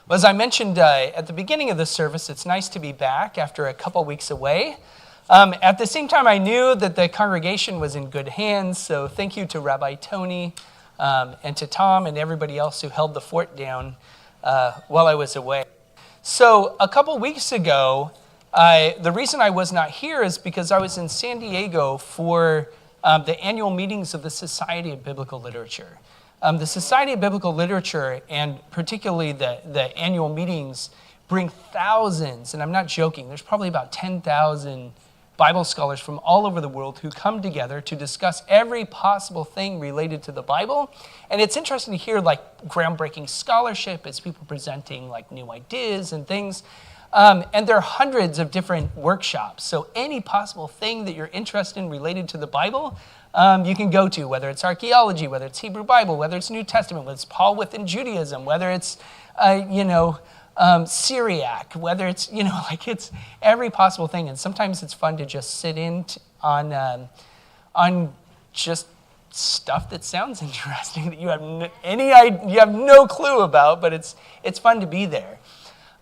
Well, as I mentioned at the beginning of the service, it's nice to be back after a couple weeks away. At the same time, I knew that the congregation was in good hands, so thank you to Rabbi Tony and to Tom and everybody else who held the fort down while I was away. So a couple weeks ago, the reason I was not here is because I was in San Diego for the annual meetings of the Society of Biblical Literature. The Society of Biblical Literature, and particularly the annual meetings, bring thousands, and I'm not joking, there's probably about 10,000 Bible scholars from all over the world who come together to discuss every possible thing related to the Bible. And it's interesting to hear like groundbreaking scholarship as people presenting like new ideas and things. And there are hundreds of different workshops. So any possible thing that you're interested in related to the Bible, you can go to, whether it's archaeology, whether it's Hebrew Bible, whether it's New Testament, whether it's Paul within Judaism, whether it's, Syriac, whether it's, like it's every possible thing. And sometimes it's fun to just sit in on just stuff that sounds interesting that you have you have no clue about, but it's fun to be there.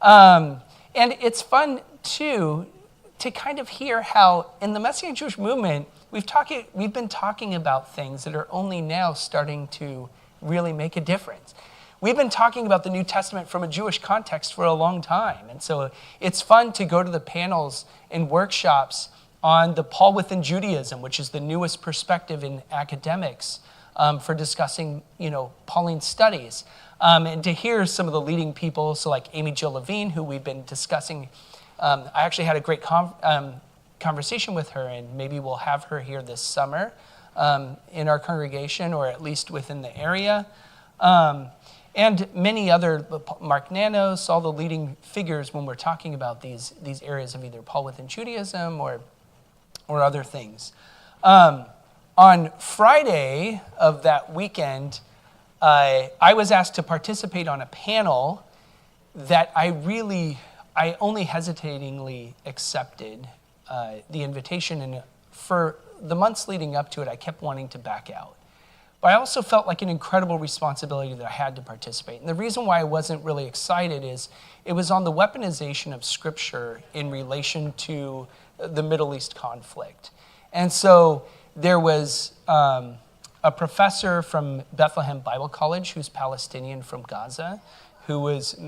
And it's fun too to kind of hear how in the Messianic Jewish movement we've been talking about things that are only now starting to really make a difference. We've been talking about the New Testament from a Jewish context for a long time. And so it's fun to go to the panels and workshops on the Paul within Judaism, which is the newest perspective in academics for discussing, Pauline studies. And to hear some of the leading people, so like Amy Jill Levine, who we've been discussing. I actually had a great conversation with her, and maybe we'll have her here this summer in our congregation, or at least within the area. And many other, Mark Nanos, all the leading figures when we're talking about these areas of either Paul within Judaism or other things. On Friday of that weekend, I was asked to participate on a panel that I only hesitatingly accepted the invitation, and for the months leading up to it, I kept wanting to back out. But I also felt like an incredible responsibility that I had to participate. And the reason why I wasn't really excited is it was on the weaponization of Scripture in relation to the Middle East conflict. And so there was a professor from Bethlehem Bible College who's Palestinian from Gaza, who was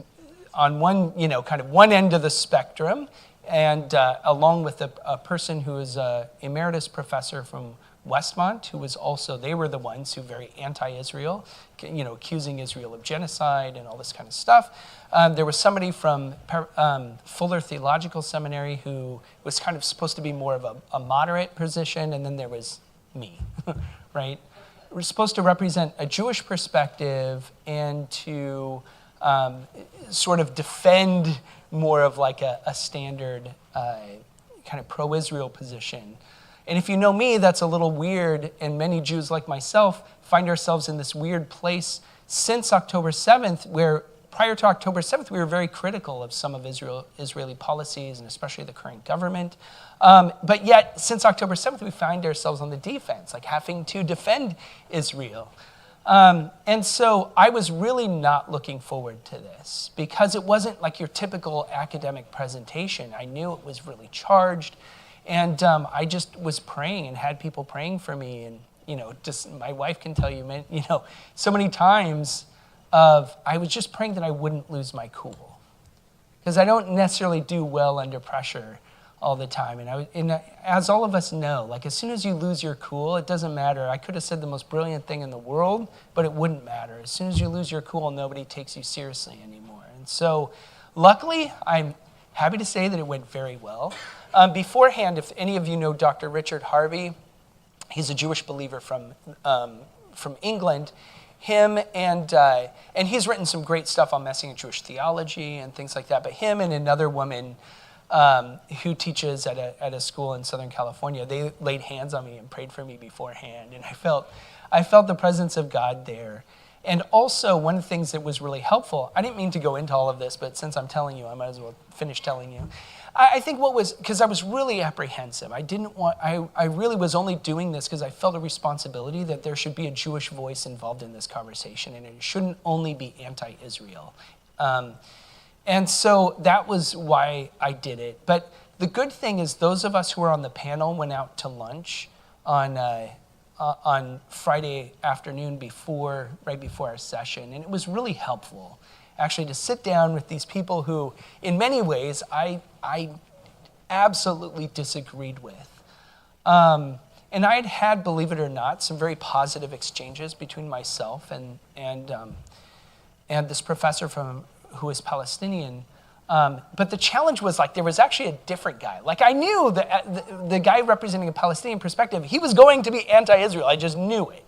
on one end of the spectrum, and along with a person who is an emeritus professor from Westmont, who was also, they were the ones who very anti-Israel, accusing Israel of genocide and all this kind of stuff. There was somebody from Fuller Theological Seminary who was kind of supposed to be more of a moderate position, and then there was me, right? We're supposed to represent a Jewish perspective and to sort of defend more of like a standard kind of pro-Israel position. And if you know me, that's a little weird, and many Jews like myself find ourselves in this weird place since October 7th, where prior to October 7th, we were very critical of some of Israeli policies, and especially the current government. But yet, since October 7th, we find ourselves on the defense, like having to defend Israel. And so I was really not looking forward to this, because it wasn't like your typical academic presentation. I knew it was really charged. And I just was praying and had people praying for me. And, just my wife can tell you, so many times I was just praying that I wouldn't lose my cool. Because I don't necessarily do well under pressure all the time. And as all of us know, like as soon as you lose your cool, it doesn't matter. I could have said the most brilliant thing in the world, but it wouldn't matter. As soon as you lose your cool, nobody takes you seriously anymore. And so luckily, I'm happy to say that it went very well. Beforehand, if any of you know Dr. Richard Harvey, he's a Jewish believer from England. Him and he's written some great stuff on Messianic Jewish theology and things like that. But him and another woman who teaches at a school in Southern California, they laid hands on me and prayed for me beforehand, and I felt the presence of God there. And also, one of the things that was really helpful, I didn't mean to go into all of this, but since I'm telling you, I might as well finish telling you. I think because I was really apprehensive. I really was only doing this because I felt a responsibility that there should be a Jewish voice involved in this conversation, and it shouldn't only be anti-Israel. And so that was why I did it. But the good thing is those of us who were on the panel went out to lunch on Friday afternoon right before our session. And it was really helpful, actually, to sit down with these people who, in many ways, I absolutely disagreed with. And I'd had, believe it or not, some very positive exchanges between myself and this professor who was Palestinian. But the challenge was there was actually a different guy. I knew that the guy representing a Palestinian perspective, he was going to be anti-Israel. I just knew it.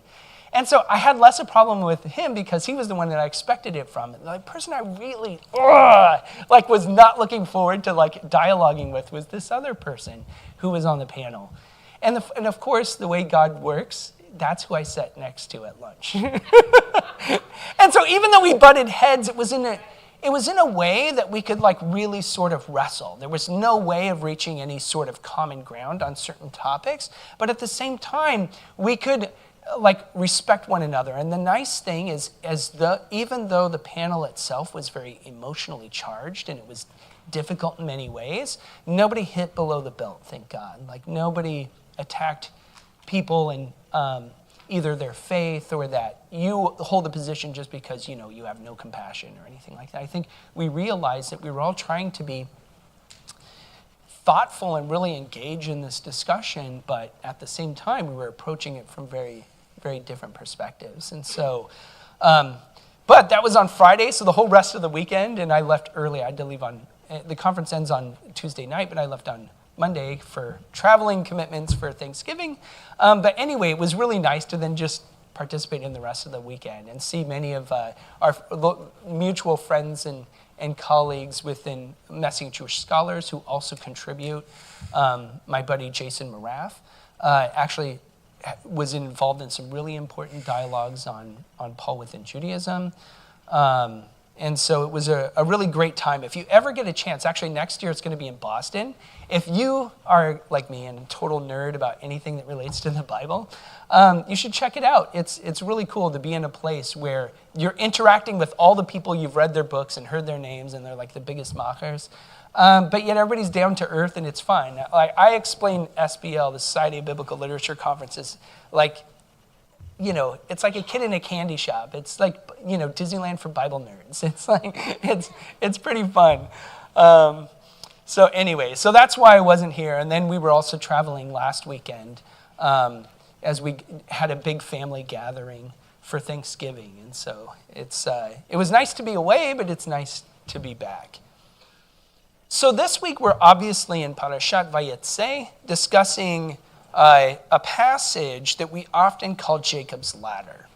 And so I had less a problem with him because he was the one that I expected it from. The person I really was not looking forward to dialoguing with was this other person who was on the panel. And of course, the way God works, that's who I sat next to at lunch. And so even though we butted heads, it was in a way that we could really sort of wrestle. There was no way of reaching any sort of common ground on certain topics, but at the same time, we could respect one another. And the nice thing is, even though the panel itself was very emotionally charged and it was difficult in many ways, nobody hit below the belt, thank God. Nobody attacked people in either their faith or that you hold a position just because you have no compassion or anything like that. I think we realized that we were all trying to be thoughtful and really engage in this discussion, but at the same time we were approaching it from very, very different perspectives. And so, but that was on Friday, so the whole rest of the weekend, and I left early. I had to leave the conference ends on Tuesday night, but I left on Monday for traveling commitments for Thanksgiving. But anyway, it was really nice to then just participate in the rest of the weekend and see many of our mutual friends and colleagues within Messianic Jewish Scholars who also contribute. My buddy Jason Maraff actually was involved in some really important dialogues on Paul within Judaism. And so it was a really great time. If you ever get a chance, actually next year it's going to be in Boston. If you are like me and a total nerd about anything that relates to the Bible, you should check it out. It's really cool to be in a place where you're interacting with all the people you've read their books and heard their names, and they're the biggest mockers. But yet everybody's down to earth and it's fun. I explain SBL, the Society of Biblical Literature Conferences, it's like a kid in a candy shop. It's Disneyland for Bible nerds. It's pretty fun. So anyway, so that's why I wasn't here. And then we were also traveling last weekend as we had a big family gathering for Thanksgiving. And so it was nice to be away, but it's nice to be back. So this week we're obviously in Parashat Vayetze, discussing a passage that we often call Jacob's ladder.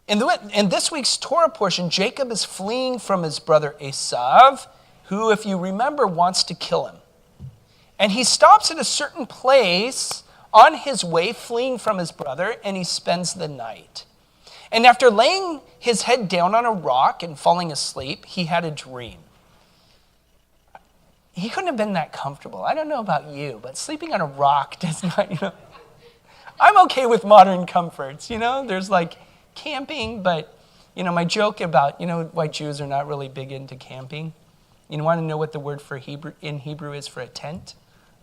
In this week's Torah portion, Jacob is fleeing from his brother Esav, who, if you remember, wants to kill him. And he stops at a certain place on his way, fleeing from his brother, and he spends the night. And after laying his head down on a rock and falling asleep, he had a dream. He couldn't have been that comfortable. I don't know about you, but sleeping on a rock does not, I'm okay with modern comforts, There's camping, but, my joke about, why Jews are not really big into camping. You want to know what the word in Hebrew is for a tent?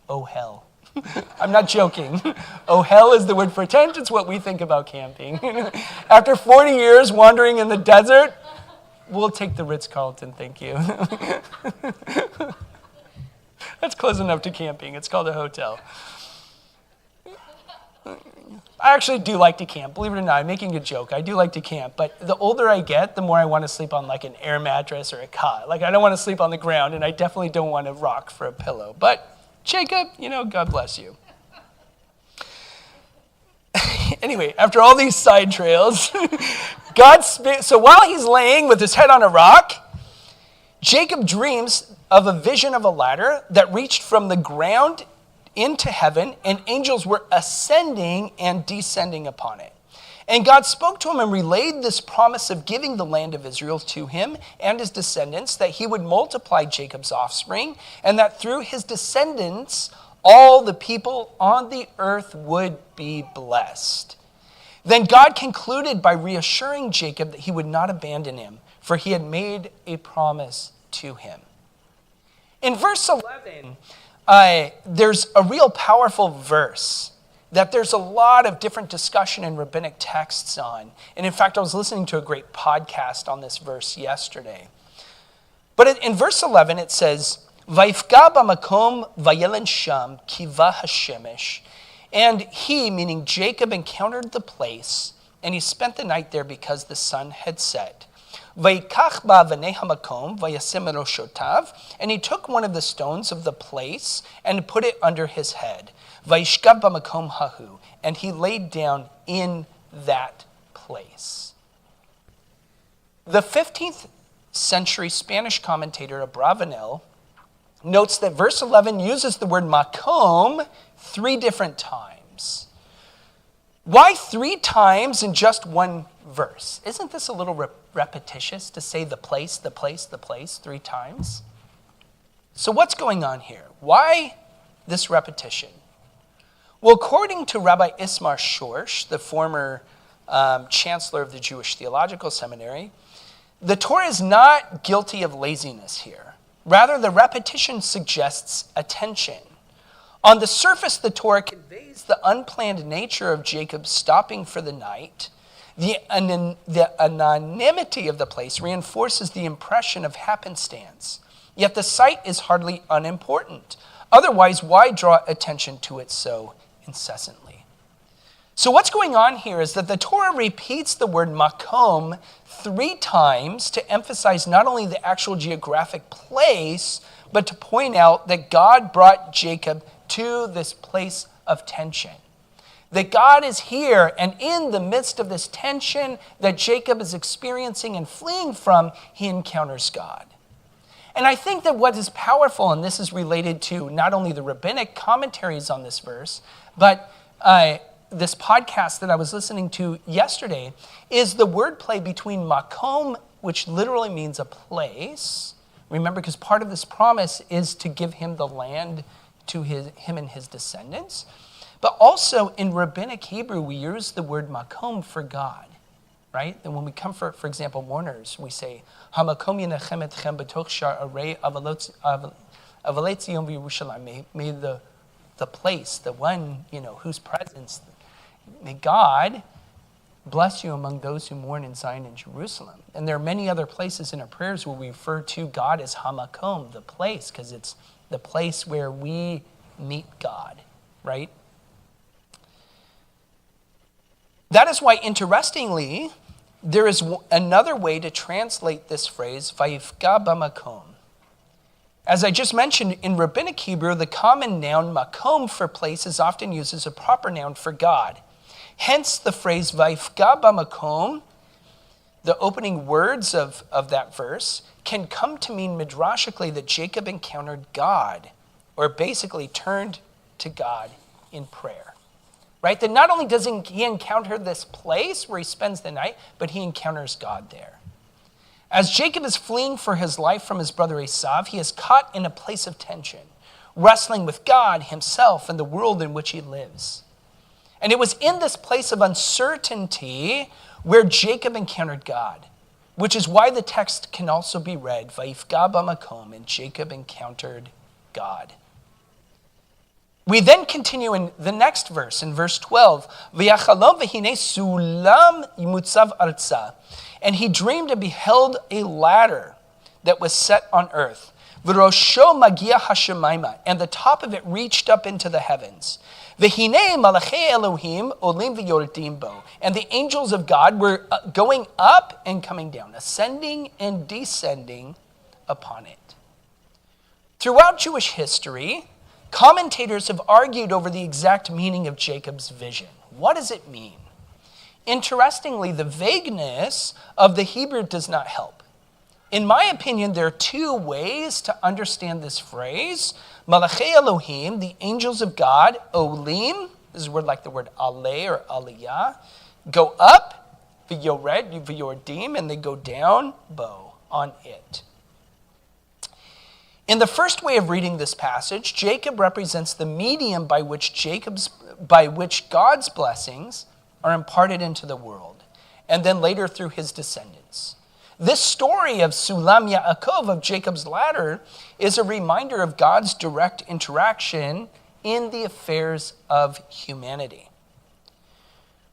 Oh, hell. I'm not joking. Oh, hell is the word for tent. It's what we think about camping. After 40 years wandering in the desert, we'll take the Ritz-Carlton, thank you. That's close enough to camping. It's called a hotel. I actually do like to camp. Believe it or not, I'm making a joke. I do like to camp. But the older I get, the more I want to sleep on an air mattress or a cot. I don't want to sleep on the ground, and I definitely don't want a rock for a pillow. But Jacob, God bless you. Anyway, after all these side trails, so while he's laying with his head on a rock, Jacob dreams of a vision of a ladder that reached from the ground into heaven, and angels were ascending and descending upon it. And God spoke to him and relayed this promise of giving the land of Israel to him and his descendants, that he would multiply Jacob's offspring, and that through his descendants, all the people on the earth would be blessed. Then God concluded by reassuring Jacob that he would not abandon him, for he had made a promise to him. In verse 11, there's a real powerful verse that there's a lot of different discussion in rabbinic texts on. And in fact, I was listening to a great podcast on this verse yesterday. But in verse 11, it says, Vayifga b'makom vayelen sham kiva hashemesh. And he, meaning Jacob, encountered the place, and he spent the night there because the sun had set. Vayikach ba'avanei hamakom vayasim roshotav. And he took one of the stones of the place and put it under his head. Vayishkav b'makom hahu. And he laid down in that place. The 15th century Spanish commentator Abravanel notes that verse 11 uses the word makom 3 different times. Why 3 times in just one verse? Isn't this a little repetitious to say the place, the place, the place 3 times? So what's going on here? Why this repetition? Well, according to Rabbi Ismar Shorsh, the former chancellor of the Jewish Theological Seminary, the Torah is not guilty of laziness here. Rather, the repetition suggests attention. On the surface, the Torah conveys the unplanned nature of Jacob stopping for the night. The anonymity of the place reinforces the impression of happenstance. Yet the site is hardly unimportant. Otherwise, why draw attention to it so incessantly? So what's going on here is that the Torah repeats the word makom 3 times to emphasize not only the actual geographic place, but to point out that God brought Jacob to this place of tension. That God is here, and in the midst of this tension that Jacob is experiencing and fleeing from, he encounters God. And I think that what is powerful, and this is related to not only the rabbinic commentaries on this verse, but this podcast that I was listening to yesterday, is the wordplay between makom, which literally means a place. Remember, because part of this promise is to give him the land to him and his descendants. But also in rabbinic Hebrew, we use the word makom for God, right? And when we come for example, mourners, we say, Hamakom yenachem etchem b'toch sha'arei avalet Zion v'Yerushalayim. May the place, the one, whose presence, may God bless you among those who mourn in Zion and Jerusalem. And there are many other places in our prayers where we refer to God as Hamakom, the place, because it's the place where we meet God, right? That is why, interestingly, there is another way to translate this phrase, Vayifga b'makom. As I just mentioned, in rabbinic Hebrew, the common noun makom for place is often used as a proper noun for God. Hence the phrase Vayifga b'makom, the opening words of that verse, can come to mean midrashically that Jacob encountered God, or basically turned to God in prayer. Right? That not only does he encounter this place where he spends the night, but he encounters God there. As Jacob is fleeing for his life from his brother Esau, he is caught in a place of tension, wrestling with God, himself, and the world in which he lives. And it was in this place of uncertainty where Jacob encountered God, which is why the text can also be read, Vayifga b'makom, and Jacob encountered God. We then continue in the next verse, in verse 12. V'yachalom v'hinei sulam yimutzav arza. And he dreamed and beheld a ladder that was set on earth. V'rosho magia hashemayma. And the top of it reached up into the heavens. V'hinei malachei Elohim olim v'yordim bo. And the angels of God were going up and coming down, ascending and descending upon it. Throughout Jewish history, commentators have argued over the exact meaning of Jacob's vision. What does it mean? Interestingly, the vagueness of the Hebrew does not help. In my opinion, there are 2 ways to understand this phrase. Malachei Elohim, the angels of God, olim, this is a word like the word aleh or aliyah, go up, v'yored, v'yordim, and they go down, bo, on it. In the first way of reading this passage, Jacob represents the medium by which God's blessings are imparted into the world, and then later through his descendants. This story of Sulam Yaakov, of Jacob's ladder, is a reminder of God's direct interaction in the affairs of humanity.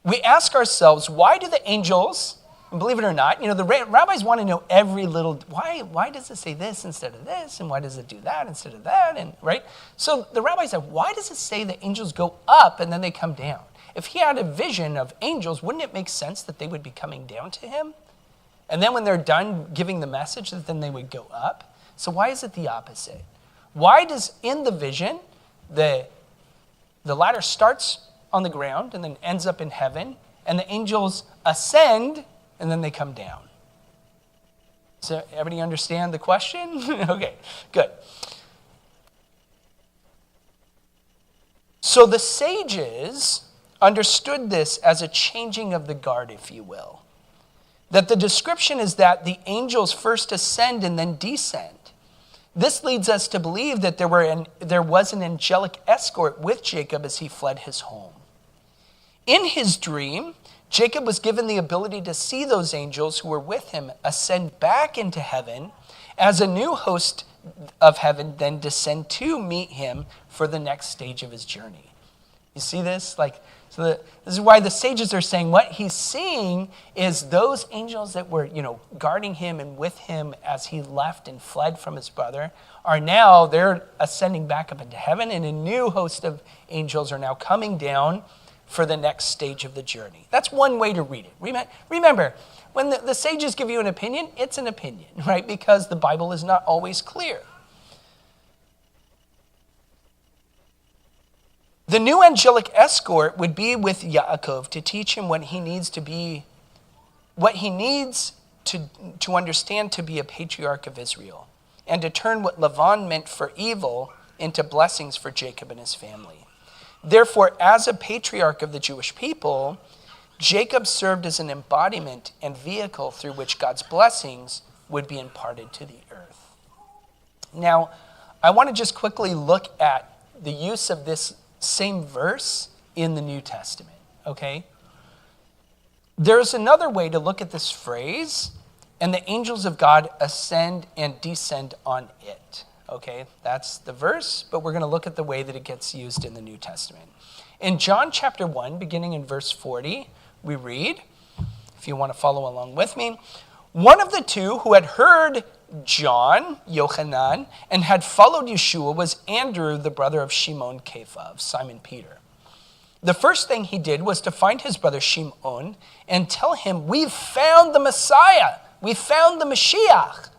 We ask ourselves, why do the angels, and believe it or not, the rabbis want to know every little, why does it say this instead of this, and why does it do that instead of that, and right? So the rabbis said, why does it say the angels go up and then they come down? If he had a vision of angels, wouldn't it make sense that they would be coming down to him? And then when they're done giving the message, that then they would go up? So why is it the opposite? Why does, in the vision, the ladder starts on the ground and then ends up in heaven, and the angels ascend and then they come down? So everybody understand the question? Okay, good. So the sages understood this as a changing of the guard, if you will. That the description is that the angels first ascend and then descend. This leads us to believe that there was an angelic escort with Jacob as he fled his home. In his dream, Jacob was given the ability to see those angels who were with him ascend back into heaven as a new host of heaven then descend to meet him for the next stage of his journey. You see this? This is why the sages are saying what he's seeing is those angels that were, guarding him and with him as he left and fled from his brother are now, they're ascending back up into heaven, and a new host of angels are now coming down for the next stage of the journey. That's one way to read it. Remember, when the sages give you an opinion, it's an opinion, right? Because the Bible is not always clear. The new angelic escort would be with Yaakov to teach him what he needs to understand to be a patriarch of Israel, and to turn what Lavan meant for evil into blessings for Jacob and his family. Therefore, as a patriarch of the Jewish people, Jacob served as an embodiment and vehicle through which God's blessings would be imparted to the earth. Now, I want to just quickly look at the use of this same verse in the New Testament, okay? There's another way to look at this phrase, and the angels of God ascend and descend on it, okay? That's the verse, but we're going to look at the way that it gets used in the New Testament. In John chapter 1, beginning in verse 40, we read, if you want to follow along with me, one of the two who had heard John, Yochanan, and had followed Yeshua was Andrew, the brother of Shimon Kepha, of Simon Peter. The first thing he did was to find his brother Shimon and tell him, we've found the Messiah, we found the Mashiach.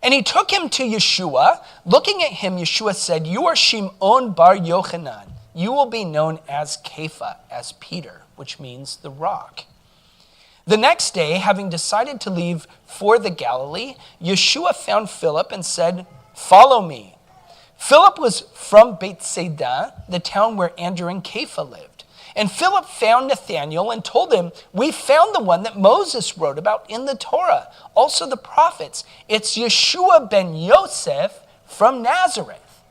And he took him to Yeshua. Looking at him, Yeshua said, you are Shimon bar Yochanan. You will be known as Kepha, as Peter, which means the rock. The next day, having decided to leave for the Galilee, Yeshua found Philip and said, follow me. Philip was from Bethsaida, the town where Andrew and Kepha lived. And Philip found Nathanael and told him, we found the one that Moses wrote about in the Torah, also the prophets. It's Yeshua ben Yosef from Nazareth.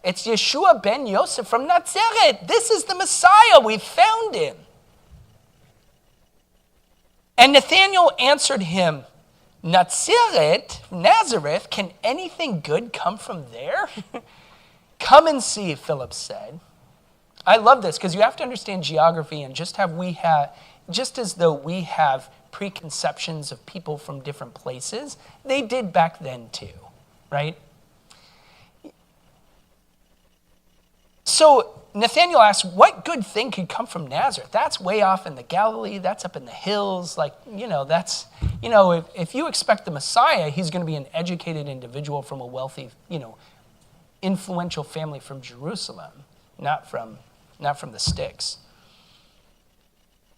It's Yeshua ben Yosef from Nazareth. This is the Messiah. We found him. And Nathanael answered him, Nazareth, can anything good come from there? Come and see, Philip said. I love this because you have to understand geography, and just as though we have preconceptions of people from different places, they did back then too, right? So Nathanael asked, what good thing could come from Nazareth? That's way off in the Galilee. That's up in the hills. If you expect the Messiah, he's going to be an educated individual from a wealthy, influential family from Jerusalem, not from the sticks.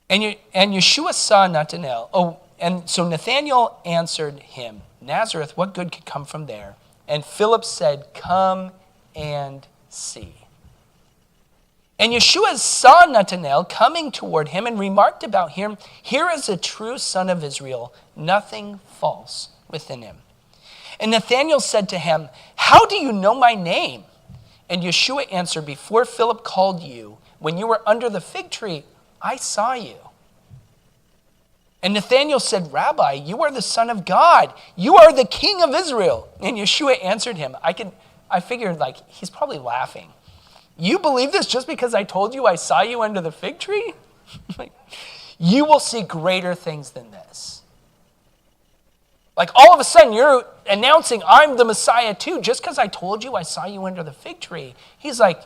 And Yeshua saw Nathanael. And so Nathanael answered him, Nazareth, what good could come from there? And Philip said, come and see. And Yeshua saw Nathanael coming toward him and remarked about him, here is a true son of Israel, nothing false within him. And Nathanael said to him, how do you know my name? And Yeshua answered, before Philip called you, when you were under the fig tree, I saw you. And Nathanael said, Rabbi, you are the Son of God. You are the King of Israel. And Yeshua answered him. I figured he's probably laughing. You believe this just because I told you I saw you under the fig tree? You will see greater things than this. All of a sudden you're announcing I'm the Messiah too, just because I told you I saw you under the fig tree. He's like,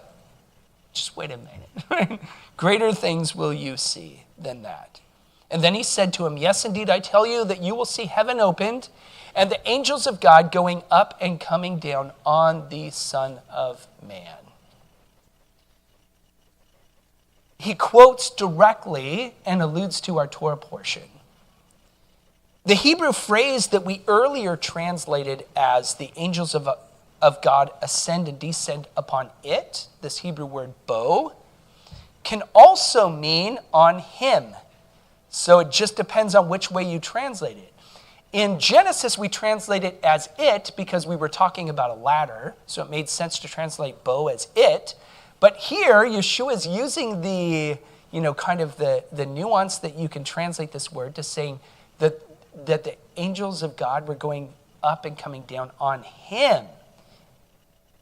just wait a minute. Greater things will you see than that. And then he said to him, yes, indeed, I tell you that you will see heaven opened and the angels of God going up and coming down on the Son of Man. He quotes directly and alludes to our Torah portion. The Hebrew phrase that we earlier translated as the angels of God ascend and descend upon it, this Hebrew word bo, can also mean on him. So it just depends on which way you translate it. In Genesis, we translate it as it because we were talking about a ladder, so it made sense to translate bo as it. But here, Yeshua is using the nuance that you can translate this word to saying that the angels of God were going up and coming down on him.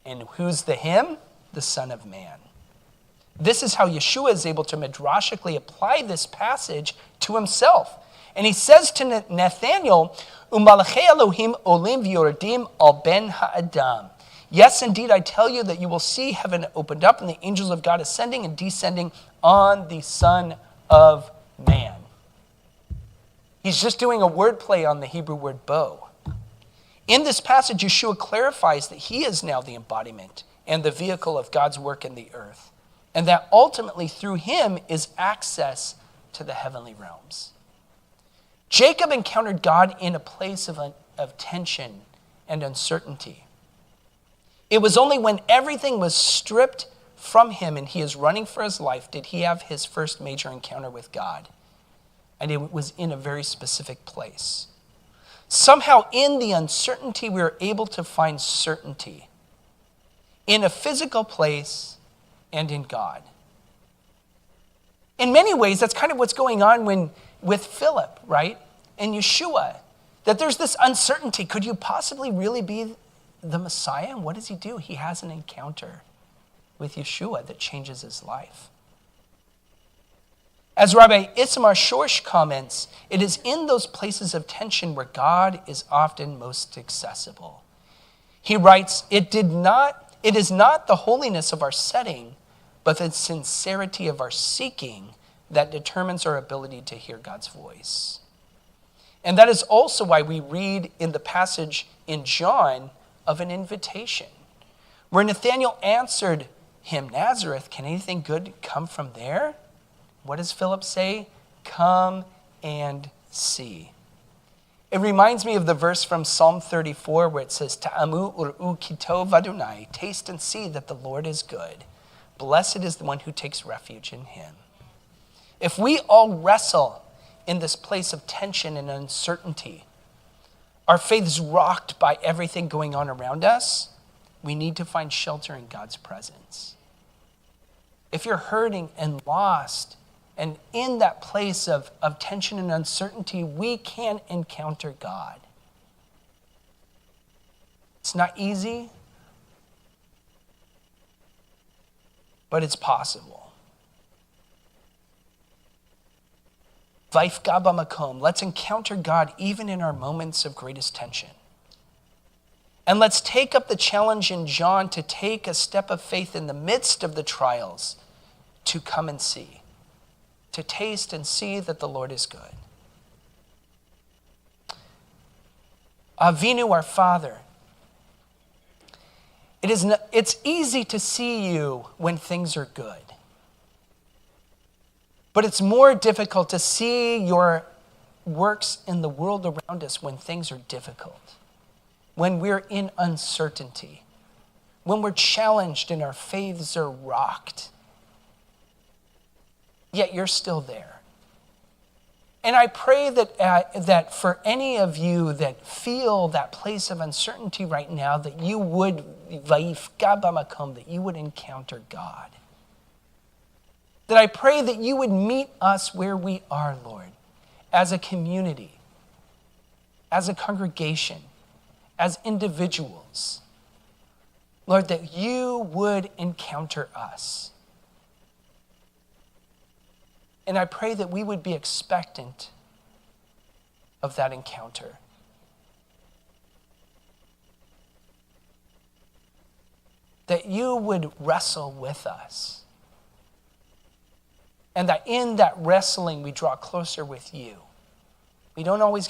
And who's the him? The Son of Man. This is how Yeshua is able to midrashically apply this passage to himself. And he says to Nathanael, Umalachei Elohim olim v'yordim al ben ha'adam. Yes, indeed, I tell you that you will see heaven opened up and the angels of God ascending and descending on the Son of Man. He's just doing a wordplay on the Hebrew word bo. In this passage, Yeshua clarifies that he is now the embodiment and the vehicle of God's work in the earth, and that ultimately through him is access to the heavenly realms. Jacob encountered God in a place of tension and uncertainty. It was only when everything was stripped from him and he is running for his life did he have his first major encounter with God. And it was in a very specific place. Somehow in the uncertainty, we are able to find certainty in a physical place and in God. In many ways, that's kind of what's going on with Philip, right? And Yeshua, that there's this uncertainty. Could you possibly really be the Messiah? And what does he do? He has an encounter with Yeshua that changes his life. As Rabbi Itzmar Shorsh comments, it is in those places of tension where God is often most accessible. He writes, it is not the holiness of our setting, but the sincerity of our seeking that determines our ability to hear God's voice. And that is also why we read in the passage in John of an invitation, where Nathanael answered him, Nazareth, can anything good come from there? What does Philip say? Come and see. It reminds me of the verse from Psalm 34 where it says, Ta'amu ur'u kitov Adonai, taste and see that the Lord is good. Blessed is the one who takes refuge in him. If we all wrestle in this place of tension and uncertainty, our faith is rocked by everything going on around us, we need to find shelter in God's presence. If you're hurting and lost, and in that place of tension and uncertainty, we can encounter God. It's not easy, but it's possible. Vaifga b'makom. Let's encounter God even in our moments of greatest tension. And let's take up the challenge in John to take a step of faith in the midst of the trials to come and see, to taste and see that the Lord is good. Avinu, our Father, it's easy to see you when things are good. But it's more difficult to see your works in the world around us when things are difficult, when we're in uncertainty, when we're challenged and our faiths are rocked. Yet you're still there. And I pray that for any of you that feel that place of uncertainty right now, that you would, that you would encounter God. That I pray that you would meet us where we are, Lord, as a community, as a congregation, as individuals, Lord, that you would encounter us. And I pray that we would be expectant of that encounter. That you would wrestle with us. And that in that wrestling, we draw closer with you. We don't always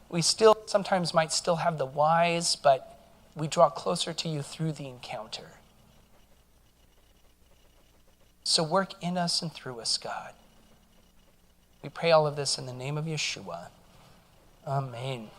we still sometimes might still have the whys, but we draw closer to you through the encounter. So work in us and through us, God. We pray all of this in the name of Yeshua. Amen.